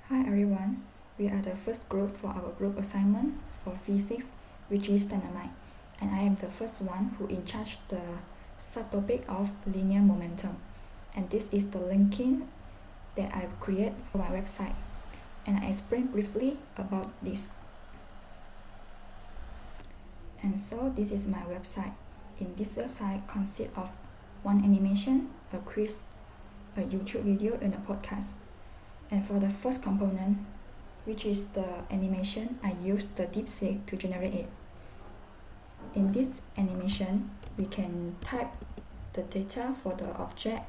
Hi everyone, we are the first group for our group assignment for physics, which is dynamite, and I am the first one who in charge the subtopic of linear momentum. And this is the linking that I create for my website, and I explain briefly about this. And so this is my website. In this website consists of one animation, a quiz, a YouTube video, and a podcast. And for the first component, which is the animation, I use the DeepSeek to generate it. In this animation, we can type the data for the object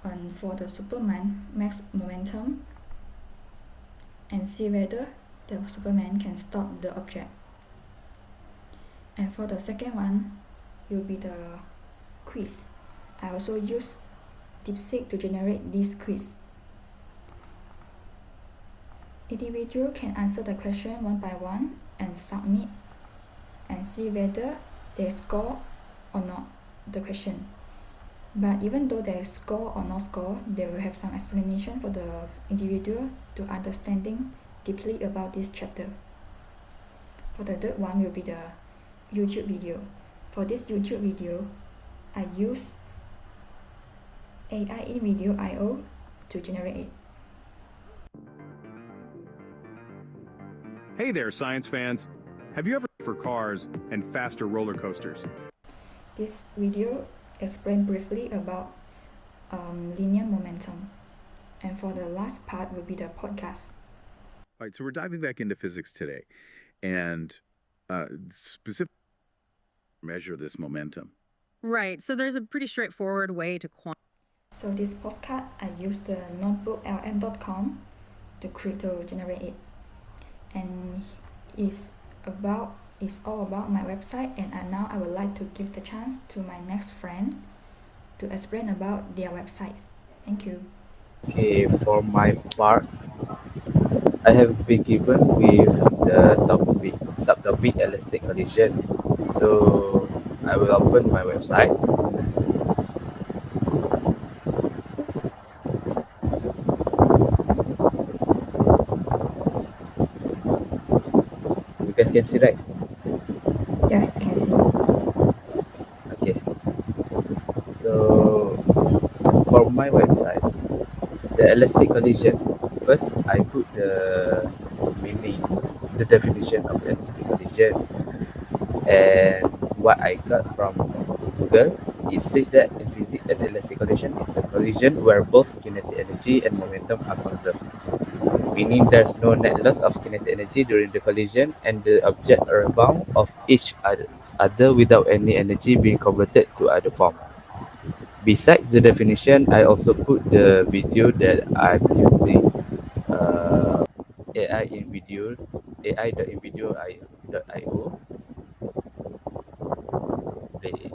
and for the Superman max momentum and see whether the Superman can stop the object. And for the second one will be the quiz. I also use DeepSeek to generate this quiz. Individual can answer the question one by one and submit and see whether they score or not the question. But even though they score or not score, they will have some explanation for the individual to understanding deeply about this chapter. For the third one will be the YouTube video. For this YouTube video, I use AI Invideo IO to generate it. Hey there, science fans. Have you ever for cars and faster roller coasters? This video explains briefly about linear momentum. And for the last part will be the podcast. All right, so we're diving back into physics today and specifically measure this momentum. Right, so there's a pretty straightforward way to quantify. So this postcard, I use the Notebooklm to generate it. And it's all about my website, and now I would like to give the chance to my next friend to explain about their website. Thank you. Okay, for my part, I have been given with the subtopic elastic collision. So I will open my website. You guys can see, right? Yes, can see. Okay. So for my website, the elastic collision. First, I put the meaning, the definition of elastic collision, and what I got from Google. It says that in physics, an elastic collision is a collision where both kinetic energy and momentum are conserved, meaning there's no net loss of kinetic energy during the collision, and the objects are bound of each other without any energy being converted to other form. Besides the definition, I also put the video that I'm using AI Invideo, ai.invideo.io. Play.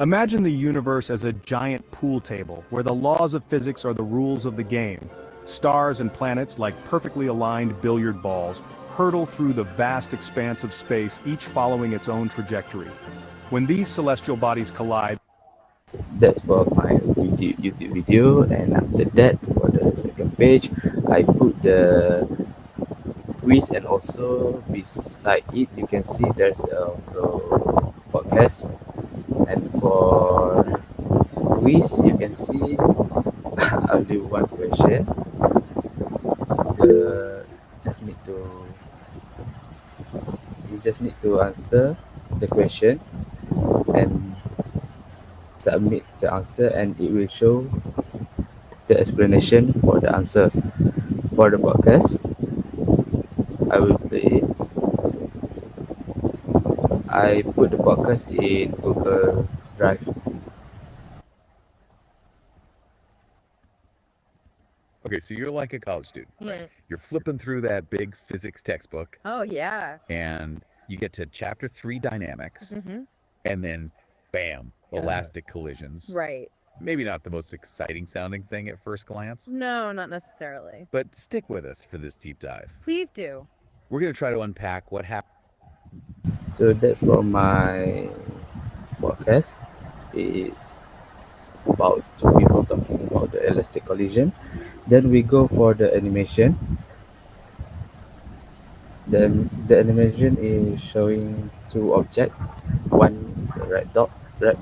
Imagine the universe as a giant pool table where the laws of physics are the rules of the game. Stars and planets, like perfectly aligned billiard balls, hurtle through the vast expanse of space, each following its own trajectory. When these celestial bodies collide, That's for my YouTube video, and after that, for the second page, I put the quiz, and also beside it, you can see there's also podcast. And for quiz, you can see only one question. The just need to you just need to answer the question and submit the answer, and it will show the explanation for the answer. For the podcast, I will play it. I put the podcast in Google Drive. okay, so you're like a college student. Yeah. You're flipping through that big physics textbook Oh, yeah. and you get to chapter 3 dynamics Mm-hmm. and then bam, elastic collisions. Right. Maybe not the most exciting sounding thing at first glance, No, not necessarily. but stick with us for this deep dive. Please do. We're going to try to unpack what happened. So that's for my podcast. It's about two people talking about the elastic collision. Then we go for the animation. The animation is showing two objects. One is a red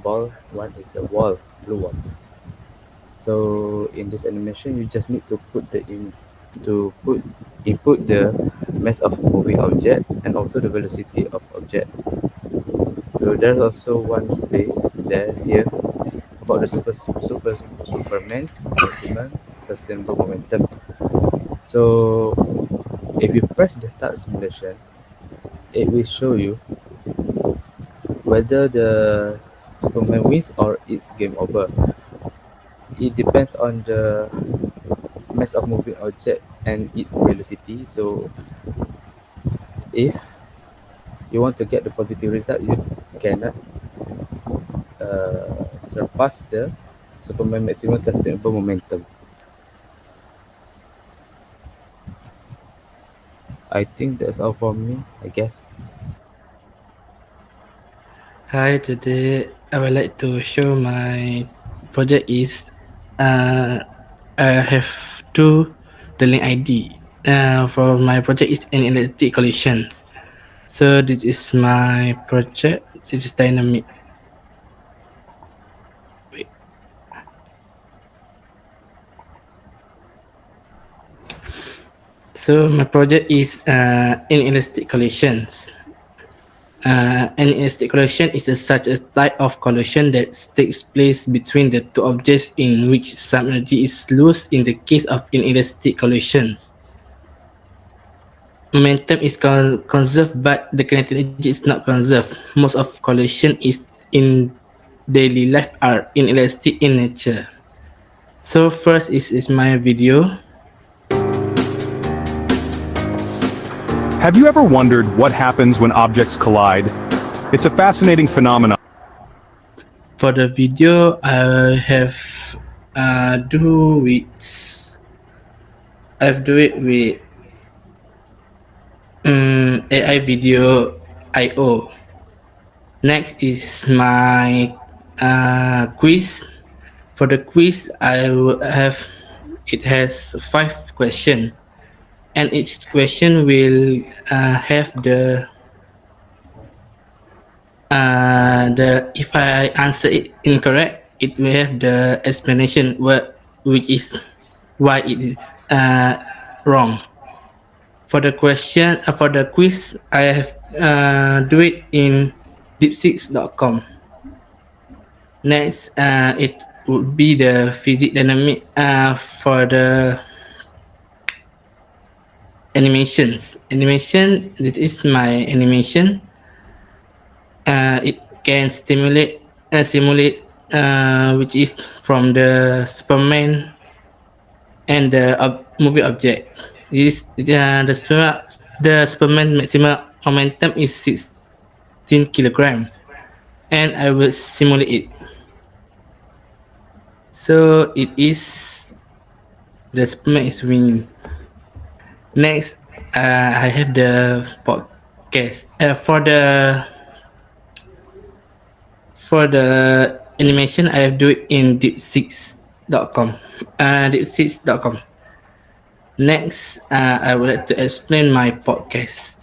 ball. One is the wall, blue one. So in this animation, you just need to put input the mass of moving object and also the velocity of object. So there's also one space there here about the Superman's maximum sustainable momentum. So if you press the start simulation, it will show you whether the Superman wins or it's game over. It depends on the mass of moving object and its velocity. So if you want to get the positive result, you cannot surpass the Superman maximum sustainable momentum. I think that's all for me, I guess. Hi, today I would like to show my project is I have two the link ID. For my project is an Inelastic collision. So this is my project. This is dynamic. Wait. So my project is Inelastic collisions. An inelastic collision is such a type of collision that takes place between the two objects in which some energy is lost in the case of inelastic collisions. Momentum is conserved, but the kinetic energy is not conserved. Most of collision is in daily life are inelastic in nature. So first is my video. Have you ever wondered what happens when objects collide? It's a fascinating phenomenon. For the video, I have do it with AI video IO. Next is my quiz. For the quiz, it has 5 questions, and each question will have the if I answer it incorrect, it will have the explanation which is why it is wrong. For the question, for the quiz, I have do it in DeepSeek.com. Next, it would be the physics dynamic for the animations. Animation, this is my animation. It can simulate which is from the Superman and the movie object. The Superman maximum momentum is 16 kilogram, and I will simulate it. So it is the Superman is winning. Next, I have the podcast for the animation. I have do it in DeepSeek.com. DeepSeek.com. Next, I would like to explain my podcast.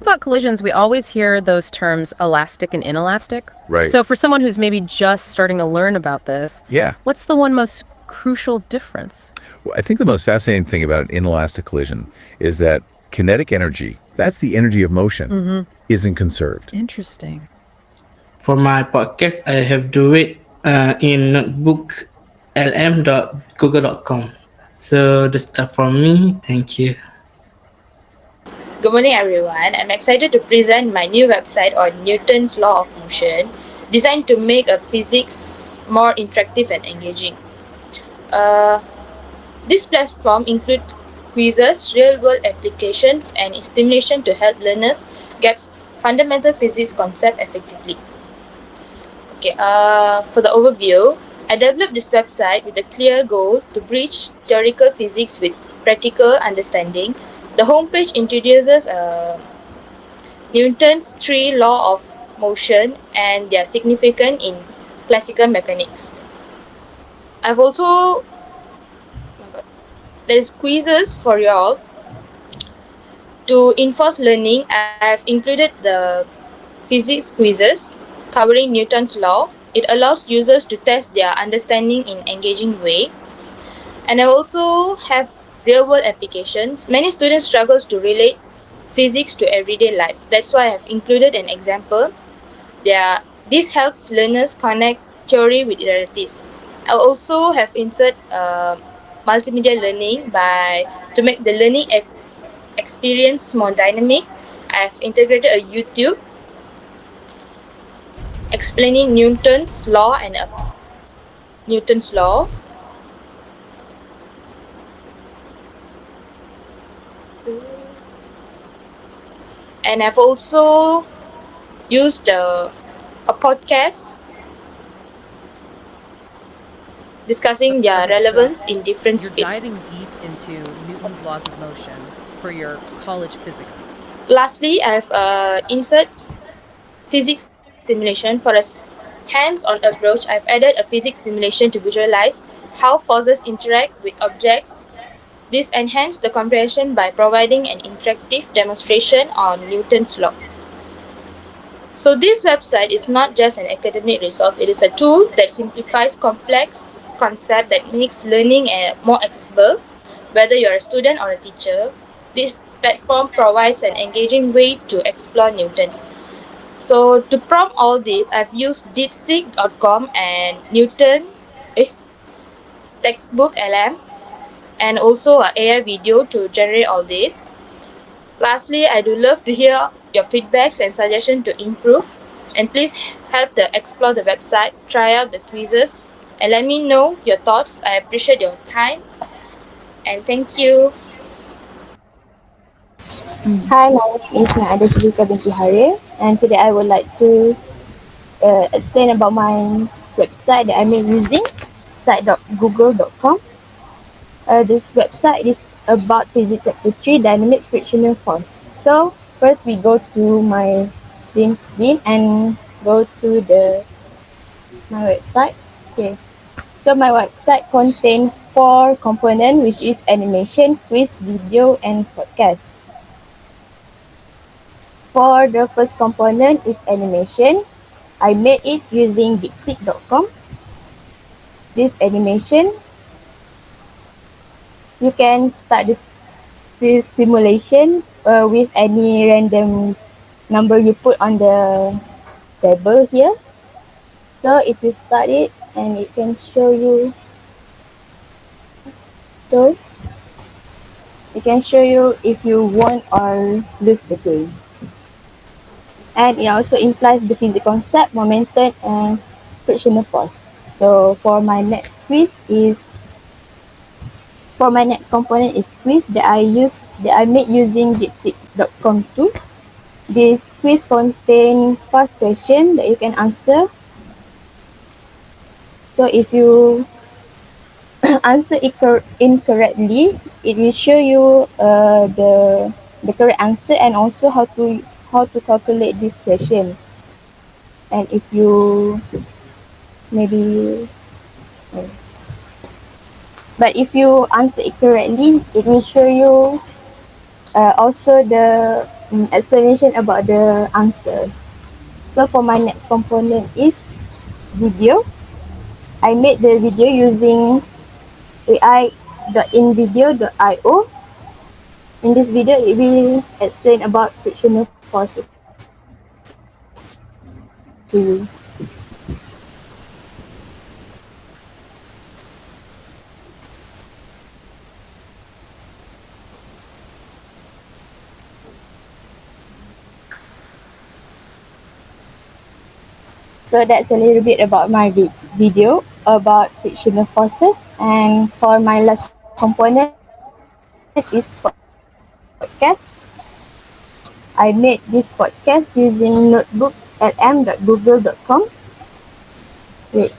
About collisions, we always hear those terms elastic and inelastic. Right. So for someone who's maybe just starting to learn about this, Yeah. what's the one most crucial difference? Well, I think the most fascinating thing about an inelastic collision is that kinetic energy, that's the energy of motion, isn't conserved. Interesting. For my podcast, I have do it in Notebooklm.google.com. So that's for me. Thank you. Good morning, everyone. I'm excited to present my new website on Newton's law of motion, designed to make a physics more interactive and engaging. This platform includes quizzes, real-world applications, and stimulation to help learners grasp fundamental physics concepts effectively. Okay, for the overview, I developed this website with a clear goal to bridge theoretical physics with practical understanding. The homepage introduces Newton's 3 laws of motion and their significance in classical mechanics. I've also, oh my god, there's quizzes for y'all. To enforce learning, I've included the physics quizzes covering Newton's law. It allows users to test their understanding in engaging way. And I also have real-world applications. Many students struggle to relate physics to everyday life. That's why I have included an example. This helps learners connect theory with realities. I also have insert multimedia learning by to make the learning experience more dynamic. I have integrated a YouTube explaining Newton's law. And I've also used a podcast discussing their relevance in different You're fields. diving deep into Newton's laws of motion for your college physics. Lastly, I've insert physics simulation for a hands-on approach. I've added a physics simulation to visualize how forces interact with objects. This enhanced the comprehension by providing an interactive demonstration on Newton's law. So this website is not just an academic resource, it is a tool that simplifies complex concepts that makes learning more accessible. Whether you're a student or a teacher, this platform provides an engaging way to explore Newton's. So to prompt all this, I've used DeepSeek.com and textbook LM, and also a AI video to generate all this. Lastly, I do love to hear your feedbacks and suggestions to improve. And please help to explore the website, try out the quizzes, and let me know your thoughts. I appreciate your time, and thank you. Hi, my name is Naada Sidika binti Haril, and today I would like to explain about my website that I'm using, site.google.com. This website is about physics chapter 3, dynamics frictional force. So first we go to my LinkedIn and go to my website. Okay. So my website contains 4 components, which is animation, quiz, video, and podcast. For the first component is animation. I made it using DeepSeek.com. This animation, you can start this simulation with any random number you put on the table here. So if you start it, and it can show you, so it can show you if you won or lose the game. And it also implies the physics concept, momentum, and frictional force. So for my next component is quiz that I made using DeepSeek.com too. This quiz contains 5 questions that you can answer. So if you answer it incorrectly, it will show you the correct answer and also how to calculate this question. And if you maybe but if you answer it correctly, it will show you also the explanation about the answer. So for my next component is video. I made the video using ai.invideo.io. In this video, it will explain about frictional forces to you. So that's a little bit about my video about frictional forces. And for my last component is podcast. I made this podcast using Notebooklm.google.com. Wait.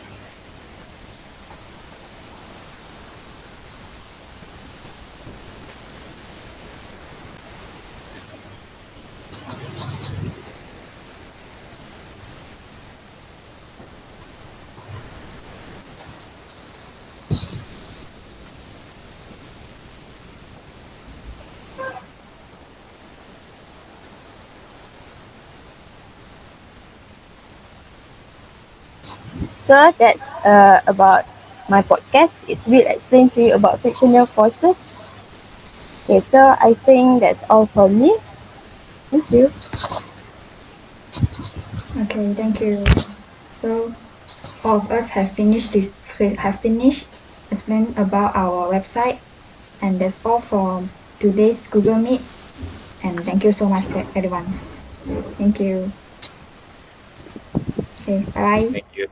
So that's about my podcast. It will explain to you about frictional forces. Okay, so I think that's all from me. Thank you. Okay, thank you. So all of us have finished explain about our website, and that's all for today's Google Meet. And thank you so much, everyone. Thank you. Okay, bye bye. Thank you.